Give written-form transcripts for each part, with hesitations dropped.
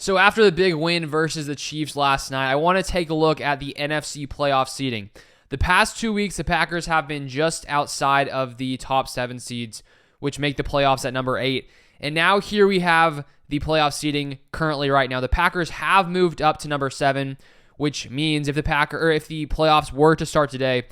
So after the big win versus the Chiefs last night, I want to take a look at the NFC playoff seeding. The past 2 weeks, the Packers have been just outside of the top 7 seeds, which make the playoffs at number 8. And now here we have the playoff seeding currently right now. The Packers have moved up to number 7, which means if the playoffs were to start today,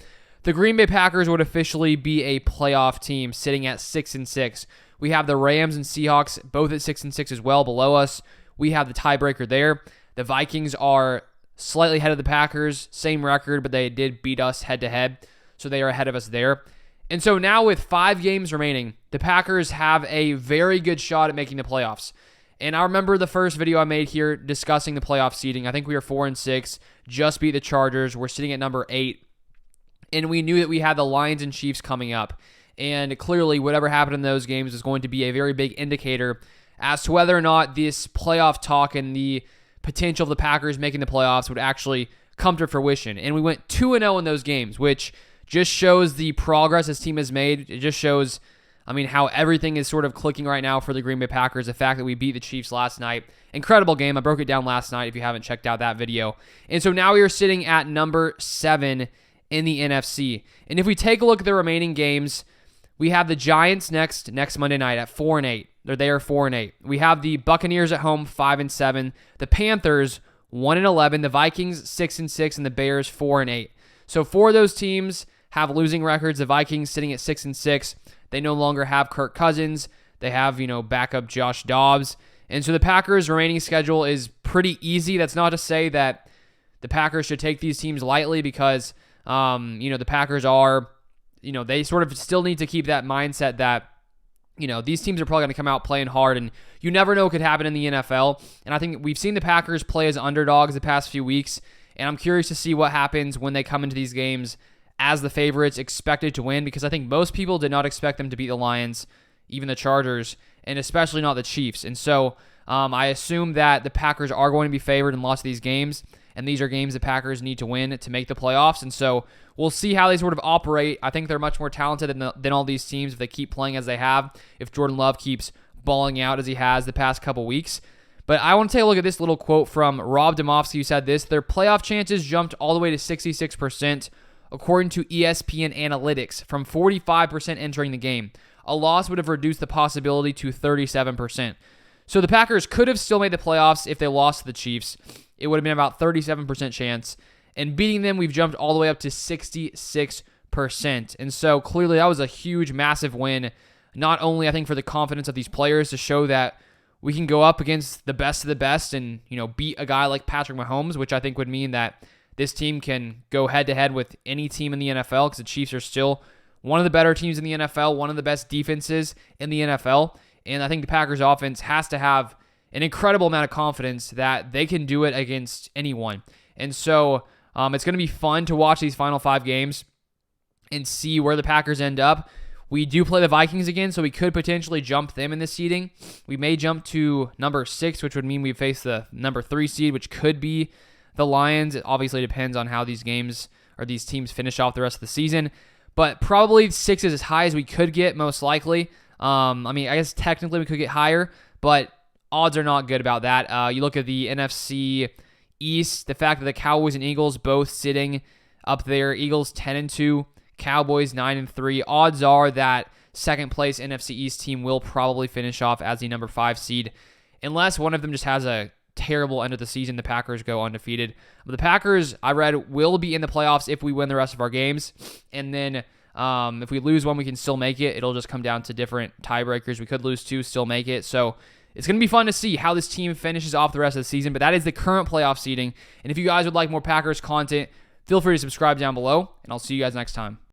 the Green Bay Packers would officially be a playoff team sitting at 6-6. We have the Rams and Seahawks both at 6-6 as well below us. We have the tiebreaker there. The Vikings are slightly ahead of the Packers, same record, but they did beat us head-to-head, so they are ahead of us there. And so now with 5 games remaining, the Packers have a very good shot at making the playoffs. And I remember the first video I made here discussing the playoff seeding. I think we were 4-6, just beat the Chargers. We're sitting at number 8. And we knew that we had the Lions and Chiefs coming up. And clearly, whatever happened in those games is going to be a very big indicator as to whether or not this playoff talk and the potential of the Packers making the playoffs would actually come to fruition. And we went 2-0 in those games, which just shows the progress this team has made. It just shows, how everything is sort of clicking right now for the Green Bay Packers. The fact that we beat the Chiefs last night. Incredible game. I broke it down last night if you haven't checked out that video. And so now we are sitting at number 7 in the NFC. And if we take a look at the remaining games, we have the Giants next Monday night at 4-8. They're there 4-8. We have the Buccaneers at home 5-7. The Panthers 1-11. The Vikings 6-6, and the Bears 4-8. So 4 of those teams have losing records. The Vikings sitting at 6-6. They no longer have Kirk Cousins. They have backup Josh Dobbs. And so the Packers' remaining schedule is pretty easy. That's not to say that the Packers should take these teams lightly because the Packers are. They sort of still need to keep that mindset that, these teams are probably going to come out playing hard, and you never know what could happen in the NFL. And I think we've seen the Packers play as underdogs the past few weeks, and I'm curious to see what happens when they come into these games as the favorites expected to win, because I think most people did not expect them to beat the Lions, even the Chargers, and especially not the Chiefs. And so I assume that the Packers are going to be favored in lots of these games, and these are games the Packers need to win to make the playoffs. And so we'll see how they sort of operate. I think they're much more talented than all these teams if they keep playing as they have, if Jordan Love keeps balling out as he has the past couple weeks. But I want to take a look at this little quote from Rob Demovsky, who said this: their playoff chances jumped all the way to 66%, according to ESPN Analytics, from 45% entering the game. A loss would have reduced the possibility to 37%. So the Packers could have still made the playoffs if they lost to the Chiefs. It would have been about 37% chance. And beating them, we've jumped all the way up to 66%. And so clearly that was a huge, massive win. Not only, I think, for the confidence of these players to show that we can go up against the best of the best and, beat a guy like Patrick Mahomes, which I think would mean that this team can go head-to-head with any team in the NFL because the Chiefs are still one of the better teams in the NFL, one of the best defenses in the NFL. And I think the Packers offense has to have an incredible amount of confidence that they can do it against anyone. And so it's going to be fun to watch these final 5 games and see where the Packers end up. We do play the Vikings again, so we could potentially jump them in the seeding. We may jump to number 6, which would mean we face the number 3 seed, which could be the Lions. It obviously depends on how these games or these teams finish off the rest of the season. But probably 6 is as high as we could get, most likely. I guess technically we could get higher, but odds are not good about that. You look at the NFC East, the fact that the Cowboys and Eagles both sitting up there. Eagles 10-2, Cowboys 9-3. Odds are that second place NFC East team will probably finish off as the number 5 seed, unless one of them just has a terrible end of the season. The Packers go undefeated. But the Packers, I read, will be in the playoffs if we win the rest of our games. And then if we lose one, we can still make it. It'll just come down to different tiebreakers. We could lose 2, still make it. So it's going to be fun to see how this team finishes off the rest of the season. But that is the current playoff seeding. And if you guys would like more Packers content, feel free to subscribe down below. And I'll see you guys next time.